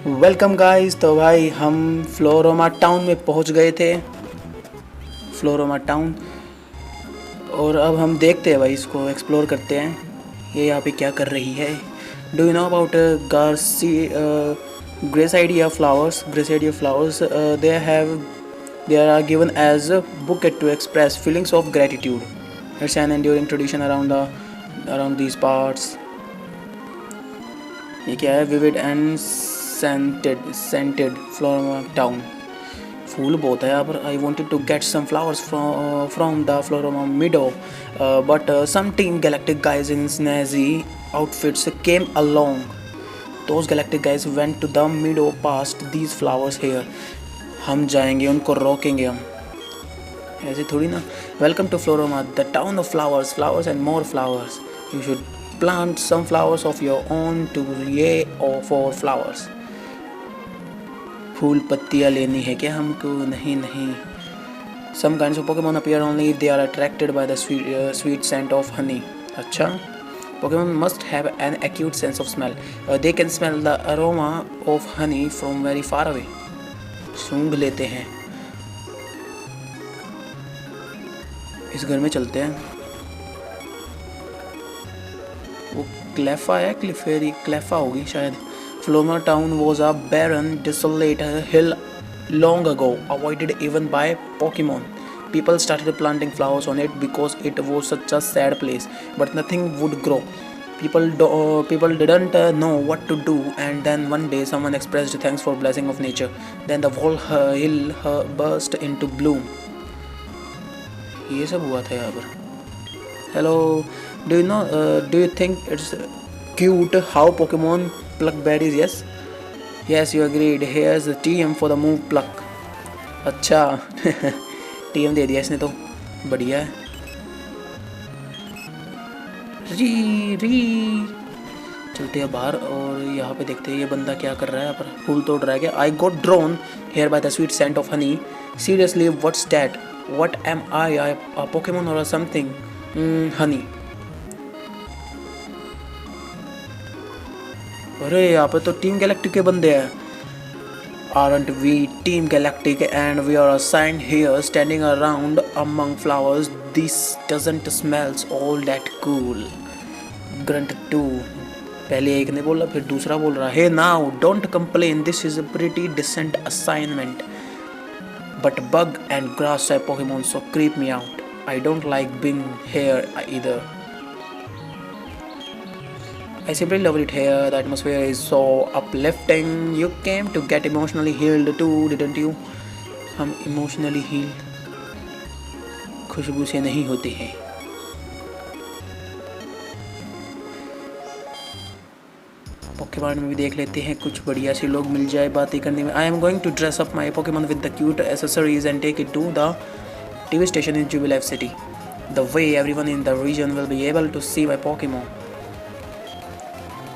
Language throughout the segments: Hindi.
Welcome guys. तो भाई हम फ्लोरोमा टाउन में पहुंच गए थे, फ्लोरोमा टाउन। और अब हम देखते हैं भाई, इसको एक्सप्लोर करते हैं ये यहाँ पे क्या कर रही है। Do you know about Gracie Gracidea flowers? Gracidea flowers they are given as a bouquet to express feelings of gratitude. It's an enduring tradition around these parts. ये क्या है? Vivid and scented flora town. फूल बहुत है यहाँ पर। I wanted to get some flowers from the Floaroma Meadow, but some Team Galactic guys in snazzy outfits came along. Those galactic guys went to the meadow past these flowers here. हम जाएंगे, उनको रोकेंगे हम, ऐसे थोड़ी ना। Welcome to Floaroma, the town of flowers, flowers and more flowers. You should plant some flowers of your own to or for flowers. फूल पत्तियाँ लेनी है क्या हमको? नहीं नहीं. Some kinds of Pokemon appear only if they are attracted by the sweet scent of honey. अच्छा. Pokemon must have an acute sense of smell. They can smell the aroma of honey from very far away. सूंघ लेते हैं. इस घर में चलते हैं. वो क्लेफा है, क्लेफा होगी शायद. Floaroma Town was a barren, desolate hill long ago, avoided even by Pokemon. People started planting flowers on it because it was such a sad place, but nothing would grow. People didn't know what to do, and then one day someone expressed thanks for blessing of nature. Then the whole hill burst into bloom. ये सब हुआ था यहाँ पर. Hello, do you think it's cute how Pokemon pluck berries? Yes, you agreed. Here's the TM for the move pluck. अच्छा. TM दे दिया इसने तो, बढ़िया है. री चलते हैं बाहर और यहाँ पे देखते हैं ये बंदा क्या कर रहा है. यहाँ पर फूल तोड़ रहा है क्या? I got drawn here by the sweet scent of honey. Seriously, what's that? What am I, a Pokemon or something? Honey. अरे यहाँ पे तो टीम गैलेक्टिक के बंदे हैं. Aren't we Team Galactic and we are assigned here standing around among flowers? This doesn't smells all that cool. Grunt 2. पहले एक ने बोला फिर दूसरा बोल रहा है. Hey now, don't complain. This is a pretty decent assignment. But bug and grass type Pokemon so creep me out. I don't like being here either. I simply love it here. The atmosphere is so uplifting. You came to get emotionally healed too, didn't you? हम emotionally healed खुशबू से नहीं होते हैं. पोकेमॉन में भी देख लेते हैं कुछ बढ़िया से लोग मिल जाए बातें करने में. I am going to dress up my Pokemon with the cute accessories and take it to the TV station in Jubilife City. The way everyone in the region will be able to see my Pokemon.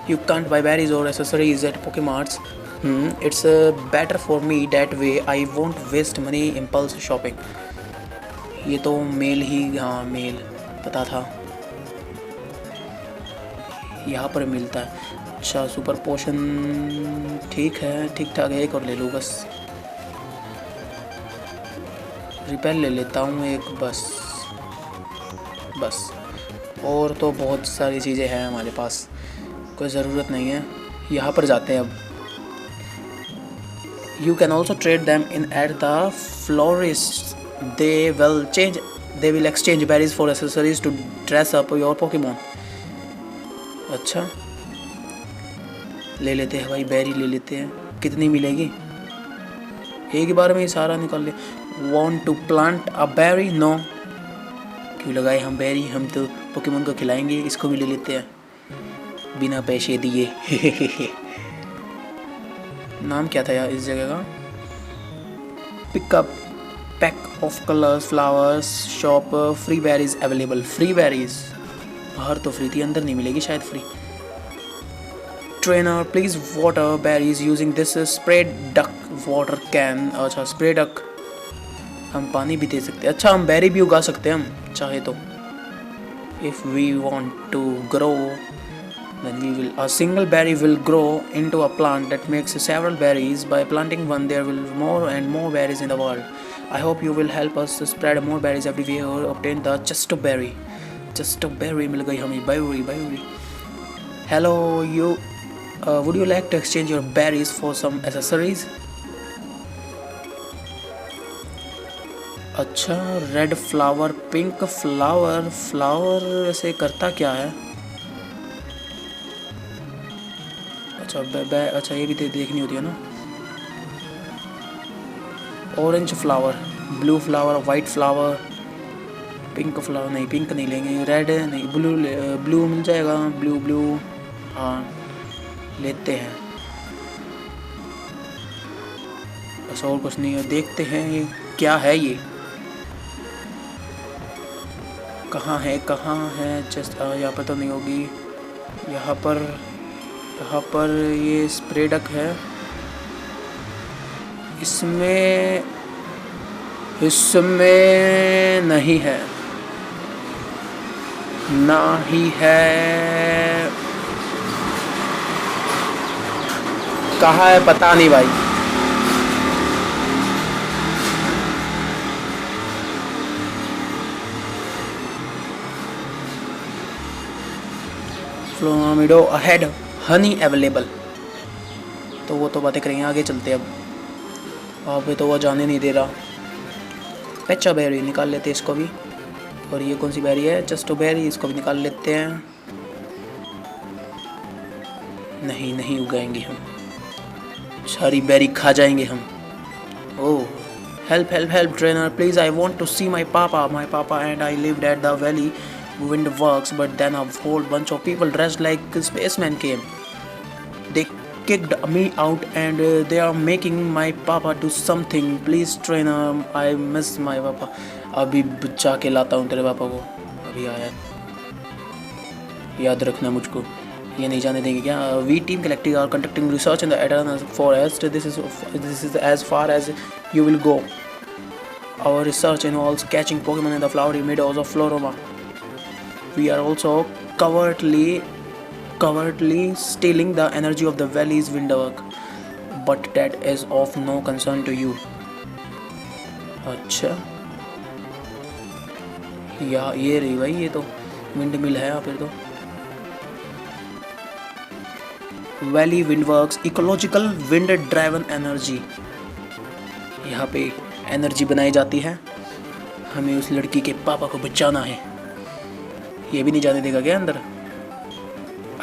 You can't buy berries or accessories at Pokemarts. It's better for me that way. I won't waste money impulse shopping. ये तो मेल ही, हाँ मेल पता था. यहाँ पर मिलता है. अच्छा, सुपर पोशन ठीक है, ठीक ठाक है. एक और ले लूँ बस. रिपेल ले लेता हूँ एक बस. और तो बहुत सारी चीज़ें हैं हमारे पास, कोई ज़रूरत नहीं है. यहाँ पर जाते हैं अब. You can also trade them in at the florists. They will exchange berries for accessories to dress up your Pokemon. अच्छा, ले लेते हैं भाई, बेरी ले लेते हैं. कितनी मिलेगी? एक ही बार में ही सारा निकाल ले. Want to plant a berry? No. क्यों लगाए हम बेरी? हम तो पोकेमोन को खिलाएंगे. इसको भी ले लेते हैं बिना पैसे दिए. नाम क्या था यार इस जगह का? Pickup pack of colours flowers shop. Free berries available. Free berries बाहर तो फ्री थी, अंदर नहीं मिलेगी शायद free. Trainer please water berries using this spray duck water can. अच्छा, स्प्रे डक. हम पानी भी दे सकते हैं. अच्छा, हम बेरी भी उगा सकते हैं हम चाहे तो. If we want to grow Then we will a single berry will grow into a plant that makes several berries. By planting one, there will be more and more berries in the world. I hope you will help us to spread more berries everywhere or obtain the chestoberry. Chestoberry मिल गई हमें berry. Hello, you. Would you like to exchange your berries for some accessories? अच्छा, red flower, pink flower. Flower ऐसे करता क्या है? अच्छा अच्छा, ये भी देखनी होती है ना. Orange flower, blue flower, white flower, pink flower. नहीं, पिंक नहीं लेंगे. रेड नहीं, ब्लू मिल जाएगा. ब्लू हाँ लेते हैं. बस और कुछ नहीं है. देखते हैं ये क्या है. ये कहाँ है जस्ट यहाँ पर तो नहीं होगी. यहाँ पर ये स्प्रे डक है. इसमें नहीं है. ना ही है. कहाँ है पता नहीं भाई. फ्लोमिडो अहेड, हनी अवेलेबल. तो वो तो बातें करेंगे, आगे चलते हैं. अब वहाँ पे तो वो जाने नहीं दे रहा. पेचा बेरी निकाल लेते हैं इसको भी. और ये कौन सी बेरी है? चेस्टोबेरी. इसको भी निकाल लेते हैं. नहीं उगाएंगे हम. सारी बेरी खा जाएंगे हम. ओह, help trainer, please, I want to see my papa and I lived at the valley wind works, but then a whole bunch of people dressed like spacemen came. They kicked me out and they are making my papa do something. Please trainer, I miss my papa. अभी बच्चा के लाता हूँ तेरे पापा को. अभी आया. याद रखना मुझको. ये नहीं जाने देंगे क्या? We team collecting are conducting research in the Eternal Forest. This is as far as you will go. Our research involves catching Pokemon in the flowery meadows of Floroma. We are also covertly stealing the energy of the valley's windwork, but that is of no concern to you. अच्छा, ये रही भाई. ये तो विंड मिल है. फिर तो Valley Windworks, ecological wind driven energy. यहाँ पे एनर्जी बनाई जाती है. हमें उस लड़की के पापा को बचाना है. ये भी नहीं जाने देगा क्या अंदर?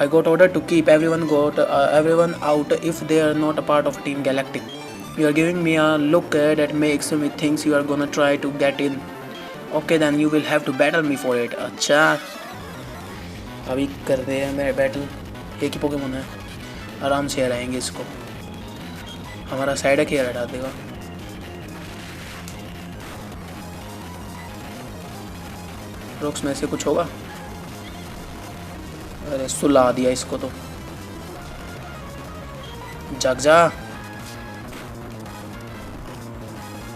I got order to keep everyone out if they are not a part of Team Galactic. You are giving me a look that makes me think you are gonna try to get in. Okay, then you will have to battle me for it. अच्छा, अभी कर रहे हैं मेरे बैटल. एक ही पोकेमोन है. आराम से हराएंगे इसको. हमारा साइड है, खेल हटा देगा. रॉक्स में से कुछ होगा. अरे सुला दिया इसको तो. जाग जा.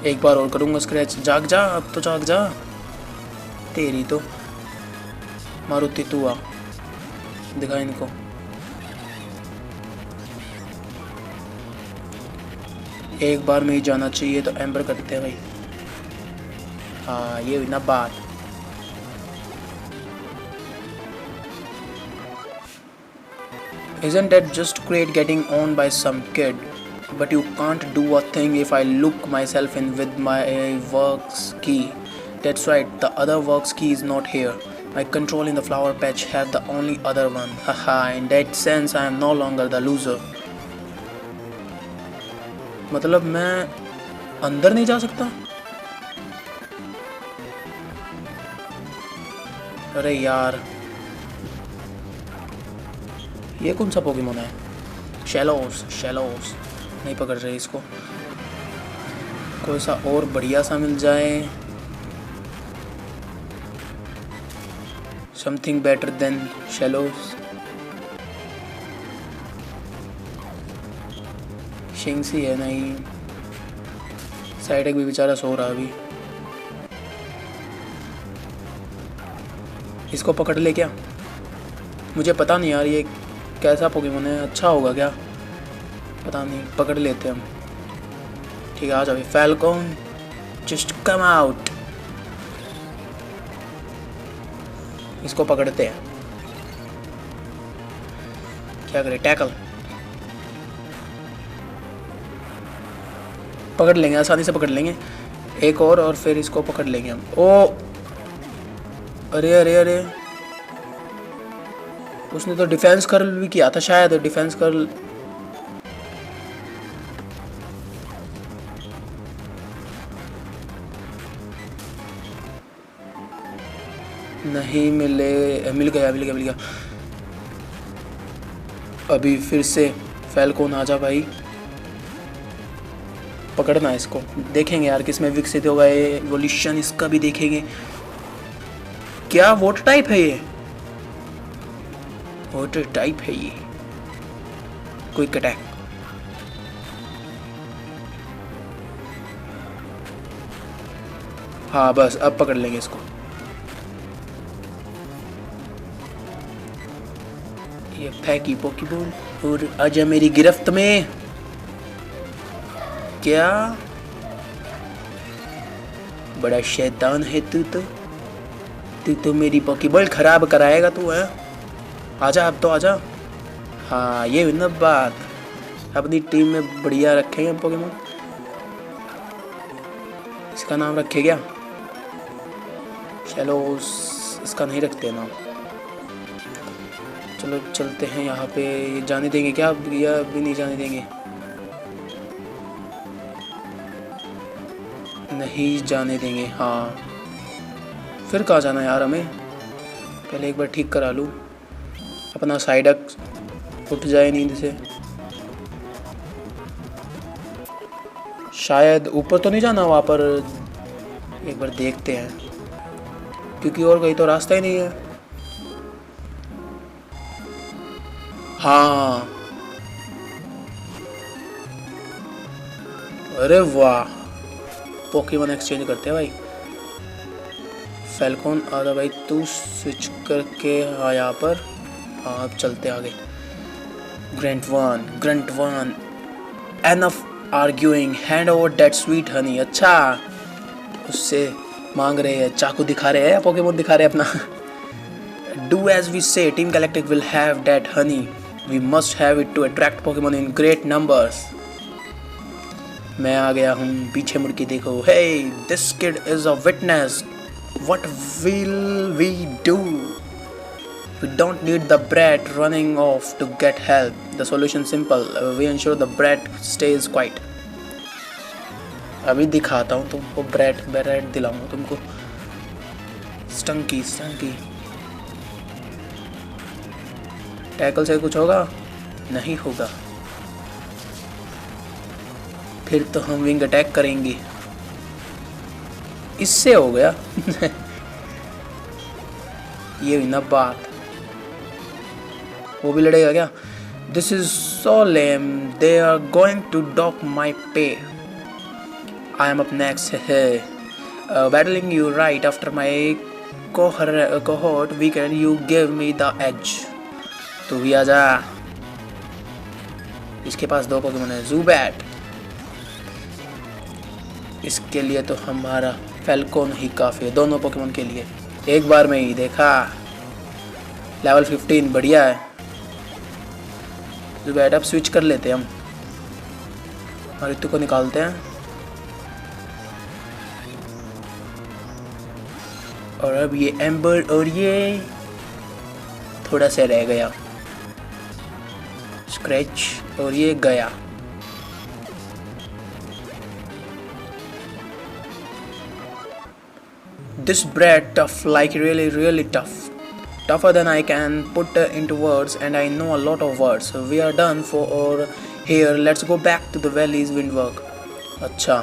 एक बार और करूँगा स्क्रैच. जाग जा, अब तो जाग जा. तेरी तो मारुति तू आ. दिखा इनको. एक बार में ही जाना चाहिए तो एम्बर करते हैं भाई. हाँ, ये हुई ना बात. Isn't that just great getting owned by some kid? But you can't do a thing if I look myself in with my works key. That's right, the other works key is not here. My control in the flower patch have the only other one. Haha, in that sense I am no longer the loser. मतलब मैं अंदर नहीं जा सकता? अरे यार, ये कौन सा पोकेमोन है? शैलोस. नहीं पकड़ रहे इसको. कोई सा और बढ़िया सा मिल जाए. Something better than Shellos. शिंगसी है नहीं. साइड भी बेचारा सो रहा अभी. इसको पकड़ ले क्या? मुझे पता नहीं यार, ये कैसा पोकेमोन है, अच्छा होगा क्या पता नहीं, पकड़ लेते हैं हम। ठीक है आ जाओ फैल्कॉन, जस्ट कम आउट। इसको पकड़ते हैं, क्या करें, टैकल पकड़ लेंगे, आसानी से पकड़ लेंगे। एक और फिर इसको पकड़ लेंगे हम। ओ अरे अरे अरे, उसने तो डिफेंस कर्ल भी किया था शायद, डिफेंस कर्ल। नहीं मिल गया। अभी फिर से फैल्कॉन आजा भाई, पकड़ना है इसको। देखेंगे यार किसमें विकसित होगा ये, एवोल्यूशन इसका भी देखेंगे। क्या वाटर टाइप है ये, वाटर टाइप है ये। क्विक अटैक, हाँ बस अब पकड़ लेंगे इसको। ये फेंकी पोकेबॉल और आजा मेरी गिरफ्त में। क्या बड़ा शैतान है तू तो मेरी पोकेबॉल खराब कराएगा तू है। आजा अब तो आजा। हाँ ये ना बात, अपनी टीम में बढ़िया रखेंगे हम पोकेमोन। इसका नाम रखे क्या, चलो इसका नहीं रखते नाम। चलो चलते हैं यहाँ पे, जाने देंगे क्या या अभी नहीं जाने देंगे, नहीं जाने देंगे। हाँ फिर कहाँ जाना यार हमें, पहले एक बार ठीक करा लूँ अपना साइडक, उठ जाए नींद से। शायद ऊपर तो नहीं जाना वहाँ पर, एक बार देखते हैं क्योंकि और कहीं तो रास्ता ही नहीं है। हाँ अरे वाह, पोकेमोन एक्सचेंज करते हैं भाई। फैल्कॉन आजा भाई, तू स्विच करके हाँ यहाँ पर। हाँ अब चलते आगे। Grunt one enough arguing, hand over that sweet Honey. अच्छा उससे मांग रहे हैं, चाकू दिखा रहे हैं, पोकेमोन दिखा रहे हैं अपना। Do as we say, Team Collective will have that honey, we must have it to attract Pokemon in great numbers. मैं आ गया हूँ, पीछे मुड़ के देखो। Hey this kid is a witness, what will we do, we don't need the brat running off to get help. The solution simple, we ensure the brat stays quiet. अभी दिखाता हूँ तुमको, ब्रेड दिलाऊंगा तुमको। स्टंकी टैकल से कुछ होगा, नहीं होगा। फिर तो हम विंग अटैक करेंगे, इससे हो गया। ये हुई ना बात, वो भी लड़ेगा क्या। This is so lame, they are going to dock my pay, I am up next है। Battling you right after my cohort weekend, you give me the edge. तू भी आजा, इसके पास दो पोकेमोन है, ज़ुबैट। इसके लिए तो हमारा फैल्कॉन ही काफ़ी है, दोनों पोकेमोन के लिए। एक बार में ही देखा, लेवल 15 बढ़िया है। ज़ुबैट अब स्विच कर लेते हैं हम, ऋतु को निकालते हैं। और अब ये एम्बर और ये थोड़ा सा रह गया, स्क्रैच और ये गया। This brat tough, like really tough, tougher than I can put into words, and I know a lot of words. We are done for here, let's go back to the valley's windwork. अच्छा,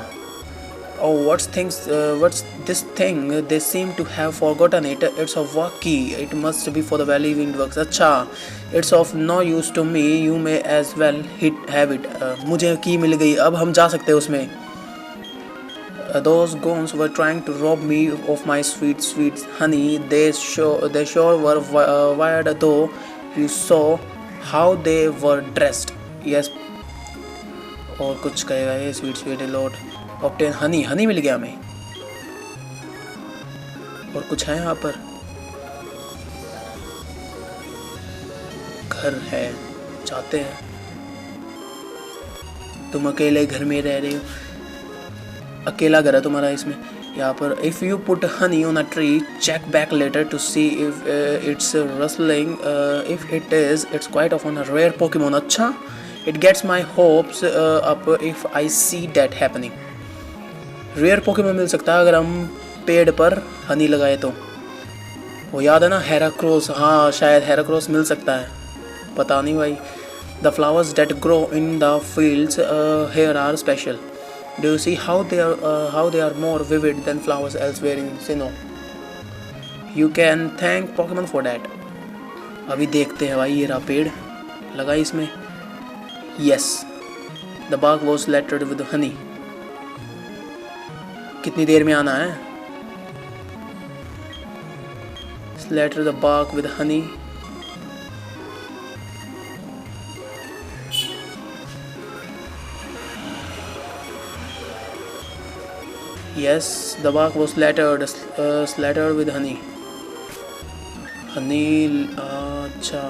oh what's this thing, they seem to have forgotten it. It's a walkie, it must be for the valley windworks. अच्छा, it's of no use to me, you may as well have it. मुझे की मिल गई, अब हम जा सकते हैं उसमें। Those goons were trying to rob me of my sweet honey. They sure were wired though. You saw how they were dressed, yes. और कुछ कहेगा ये sweet sweet lot obtain honey, honey मिल गया हमें। और कुछ है यहाँ पर, घर है, चाहते हैं। तुम अकेले घर में रह रहे हो, अकेला घर है तुम्हारा इसमें। यहाँ पर if you put honey on a tree check back later to see if it's rustling, if it is it's quite often a rare Pokemon. अच्छा, it gets my hopes up if I see that happening. Rare Pokemon मिल सकता है अगर हम पेड़ पर हनी लगाए तो। वो याद है ना हेराक्रोस, हाँ शायद हेराक्रोस मिल सकता है, पता नहीं भाई। The flowers that grow in the fields here are special, do you see how they are more vivid than flowers elsewhere in Sinnoh, you can thank Pokemon for that. अभी देखते हैं भाई, ये रहा पेड़ लगा इसमें, yes the bark was littered with honey. कितनी देर में आना है, litter the bark with honey. Yes, the bark was slattered with honey. Honey, अच्छा.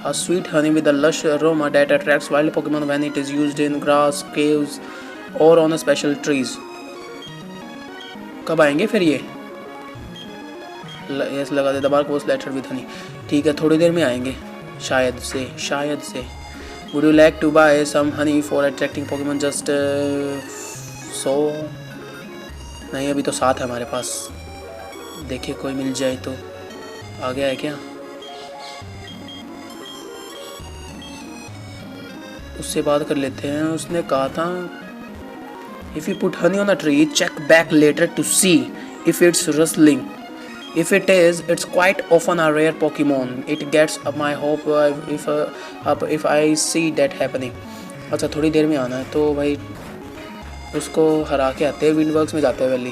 A sweet honey with a lush aroma that attracts wild Pokemon when it is used in grass, caves, or on a special trees. कब आएंगे फिर ये? Yes, लगा दे. The bark was slattered with honey. ठीक है, थोड़ी देर में आएंगे, शायद से. Would you like to buy some honey for attracting Pokemon just so? नहीं, अभी तो साथ है हमारे पास, देखिए कोई मिल जाए तो। आ गया है क्या? उससे बात कर लेते हैं। उसने कहा था if you put honey on a tree check back later to see if it's rustling, if it is it's quite often a rare Pokemon, it gets up my hope if I see that happening. अच्छा, थोड़ी देर में आना है तो भाई उसको हरा के आते हैं, विंडवर्क्स में जाते हैं वैली।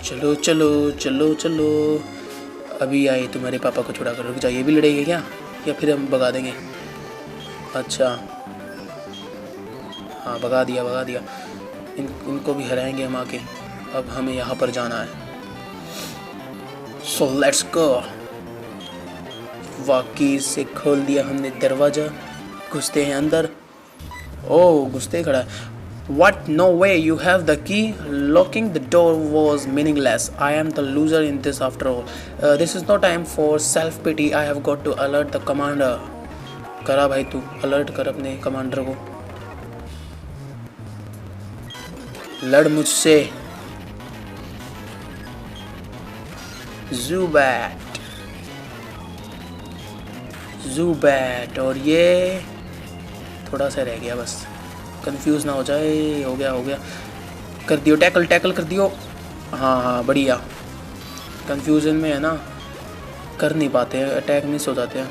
चलो चलो चलो चलो, अभी आए तुम्हारे पापा को छुड़ा कर। रुक जाइए, भी लड़ेंगे क्या या फिर हम भगा देंगे? अच्छा हाँ, भगा दिया। इनको भी हराएंगे हम आके। अब हमें यहाँ पर जाना है, सो लेट्स गो। वाकई से खोल दिया हमने दरवाज़ा, घुसते हैं अंदर। ओह, घुसते ही खड़ा है। What? No way, you have the key? Locking the door was meaningless. I am the loser in this after all. This is no time for self-pity. I have got to alert the commander. करा भाई, तू अलर्ट कर अपने कमांडर को। लड़ मुझसे ज़ूबैट। और ये थोड़ा सा रह गया, बस कंफ्यूज ना हो जाए। हो गया, कर दियो, टैकल कर दियो। हाँ बढ़िया। कंफ्यूजन में है ना, कर नहीं पाते हैं, अटैक मिस हो जाते हैं।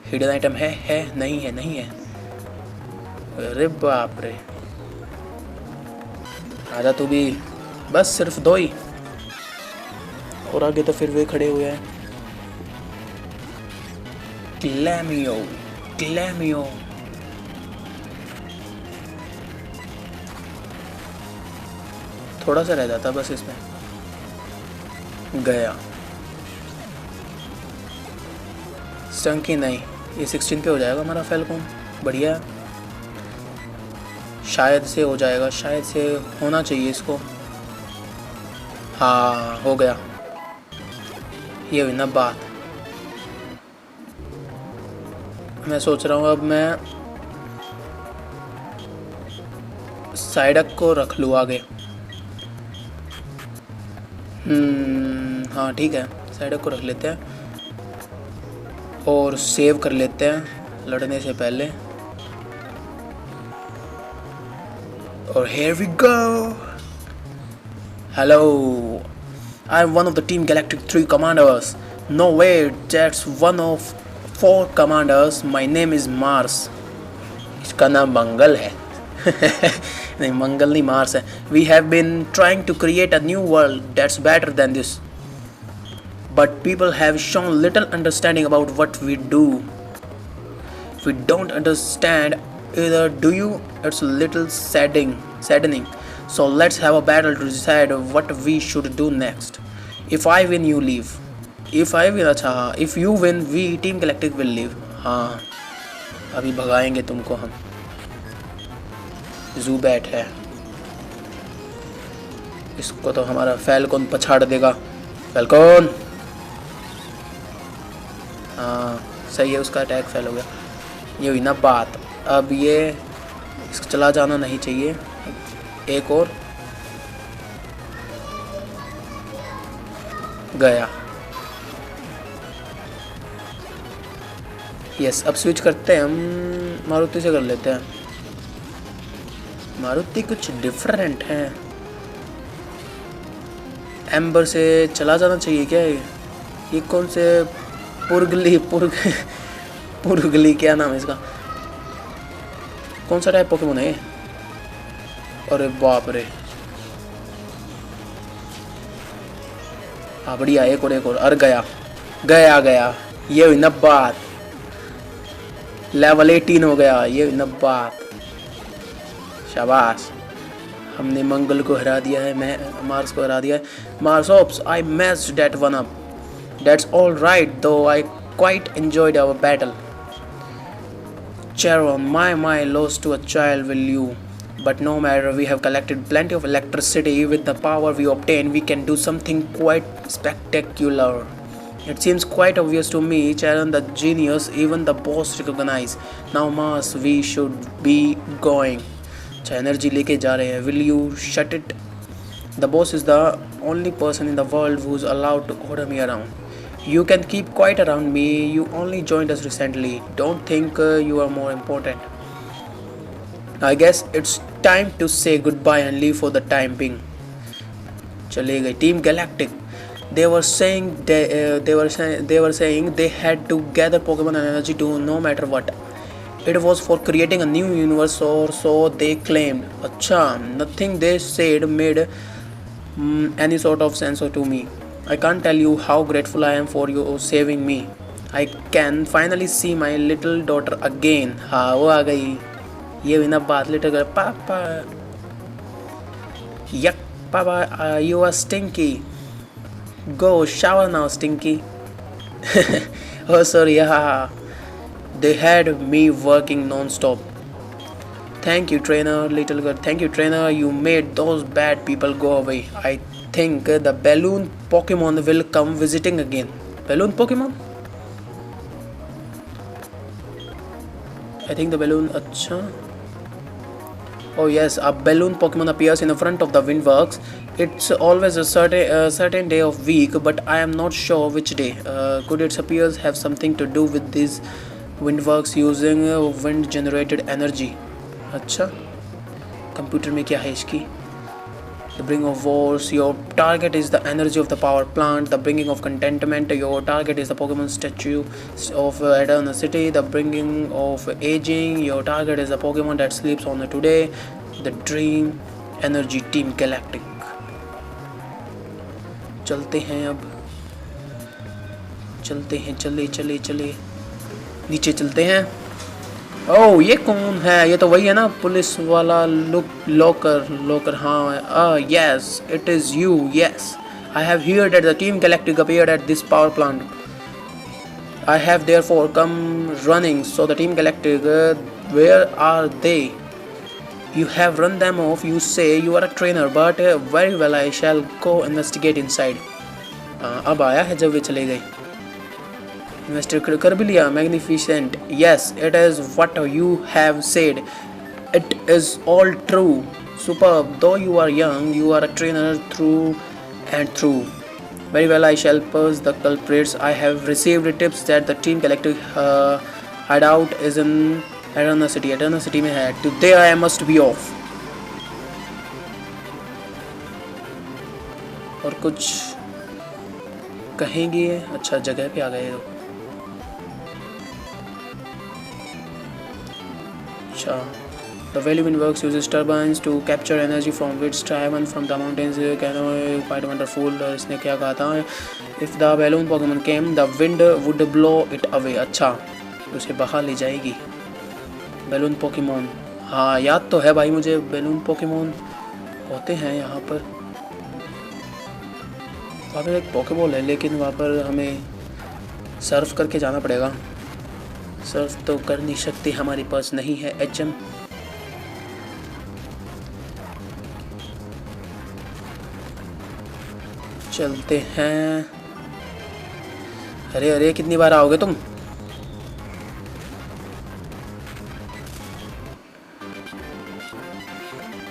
हिडन आइटम है नहीं है। अरे बाप रे, आजा तू भी। बस सिर्फ 2 ही, और आगे तो फिर वे खड़े हुए हैं। क्लैमियो। थोड़ा सा रह जाता बस इसमें। गया। स्टंकी नहीं, ये 16 पे हो जाएगा हमारा फेल्कॉन। बढ़िया, शायद से हो जाएगा, शायद से होना चाहिए इसको। हाँ, हो गया। ये हुई ना बात। मैं सोच रहा हूँ अब मैं साइडक को रख लूँ आगे। हाँ ठीक है, साइडक को रख लेते हैं और सेव कर लेते हैं लड़ने से पहले। और here we go. Hello, I'm one of the Team Galactic 3 commanders. No way, that's one of 4 commanders. My name is Mars. इसका नाम मंगल है। नहीं, मंगल नहीं, मार्स है. We have been trying to create a new world that's better than this, but people have shown little understanding about what we do. If we don't understand either, do you? It's a little saddening. So let's have a battle to decide what we should do next. If I win, you leave. If I win, अच्छा हाँ. If you win, we Team Galactic will leave. हाँ, अभी भगाएंगे तुमको हम. ज़ूबैट है, इसको तो हमारा फैल्कॉन पछाड़ देगा. फैल्कॉन, हाँ सही है, उसका अटैक फेल हो गया. ये हुई ना बात. अब ये इसको चला जाना नहीं चाहिए. एक और गया. यस, अब स्विच करते हैं हम, मारुति से कर लेते हैं. मारुति कुछ डिफरेंट है. एम्बर से चला जाना चाहिए क्या? ये कौन से पुरगली क्या नाम है इसका? कौन सा टाइप पोकेमोन है? अरे बाप रे. हाँ बढ़िया, एक और. अरे गया. ये हुई ना बात. लेवल 18 हो गया. ये हुई ना बात. शाबाश, हमने मंगल को हरा दिया है, मैं मार्स को हरा दिया है. Mars oops, I messed that one up. That's all right, though I quite enjoyed our battle. Charon, my lost to a child will you. But no matter, we have collected plenty of electricity. With the power we obtain, we can do something quite spectacular. It seems quite obvious to me, Charon the genius, even the boss recognize. Now Mars, we should be going. अच्छा, एनर्जी लेके जा रहे हैं. Will you shut it? The boss is the only person in the world who's allowed to order me around. You can keep quiet around me. You only joined us recently. Don't think you are more important. I guess it's time to say goodbye and leave for the time being. चले गए. Team Galactic. They were saying they had to gather Pokemon and energy to no matter what. It was for creating a new universe, or so they claimed. अच्छा, nothing they said made any sort of sense to me. I can't tell you how grateful I am for you saving me. I can finally see my little daughter again. हाँ, वो आ गई. ये भी ना बात. लिटिल गर्ल, पापा. Yuck, Papa, you are stinky. Go shower now, stinky. Oh, sorry. They had me working non-stop. Thank you, trainer, little girl. Thank you, trainer. You made those bad people go away. I think the balloon Pokemon will come visiting again. Balloon Pokemon? I think the balloon. अच्छा. Oh yes, a balloon Pokemon appears in the front of the Windworks. It's always a certain day of week, but I am not sure which day. Could its appearance have something to do with these Windworks using wind generated energy? अच्छा, कंप्यूटर में क्या है इसकी? The bringing of wars, your target is the energy of the power plant. The bringing of contentment, your target is the Pokemon statue of Eternal City. The bringing of aging, your target is the Pokemon that sleeps on today. The dream energy. Team Galactic. चलते हैं अब. चले नीचे चलते हैं. ओह, ये कौन है? ये तो वही है ना, पुलिस वाला. लॉकर. हाँ, yes, it is you. Yes, I have heard that the Team Galactic appeared at this power plant. I have therefore come running. So the Team Galactic, where are they? You have run them off. You say you are a trainer, but very well, I shall go investigate inside. अब आया है जब वे चले गए. इन्वेस्टिगेट कर भी लिया. Magnificent. Yes, it is what you have said. It is all true. Superb. Though you are young, you are a trainer through and through. Very well, I shall purge the culprits. I have received tips that the Team Galactic hideout is in Eternal City. Eternal City में है. Today I must be off. और कुछ कहेंगे? अच्छा, जगह पे आ गए हो. अच्छा, The Valley Wind Works uses turbines to capture energy from which driven from the mountains. Quite wonderful. इसने क्या कहा था? If the balloon Pokemon came, the wind would blow it away. अच्छा, उसे बहा ले जाएगी. बैलून पोकेमोन, हाँ याद तो है भाई मुझे, बैलून पोकेमोन होते हैं यहाँ पर. वहाँ पर एक पोकेबॉल है, लेकिन वहाँ पर हमें सर्फ करके जाना पड़ेगा. सर्फ तो कर नहीं सकते, हमारे पास नहीं है एचएम. चलते हैं. अरे अरे कितनी बार आओगे तुम?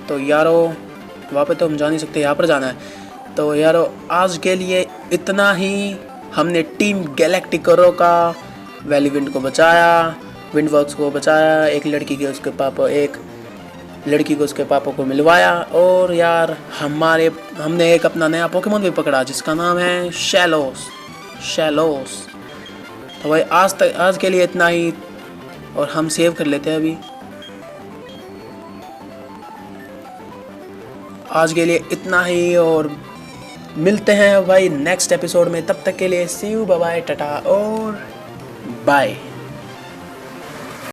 तो यारो वहाँ पे तो हम जा नहीं सकते, यहाँ पर जाना है. तो यारो आज के लिए इतना ही. हमने टीम गैलेक्टिकोरो का वैली विंड को बचाया, विंड वर्क्स को बचाया, एक लड़की के उसके पापा को मिलवाया, और यार हमने एक अपना नया पोकेमोन भी पकड़ा जिसका नाम है शैलोस. तो भाई आज के लिए इतना ही, और हम सेव कर लेते हैं अभी. आज के लिए इतना ही, और मिलते हैं भाई नेक्स्ट एपिसोड में. तब तक के लिए सी यू, बाय बाय, टाटा और बाय.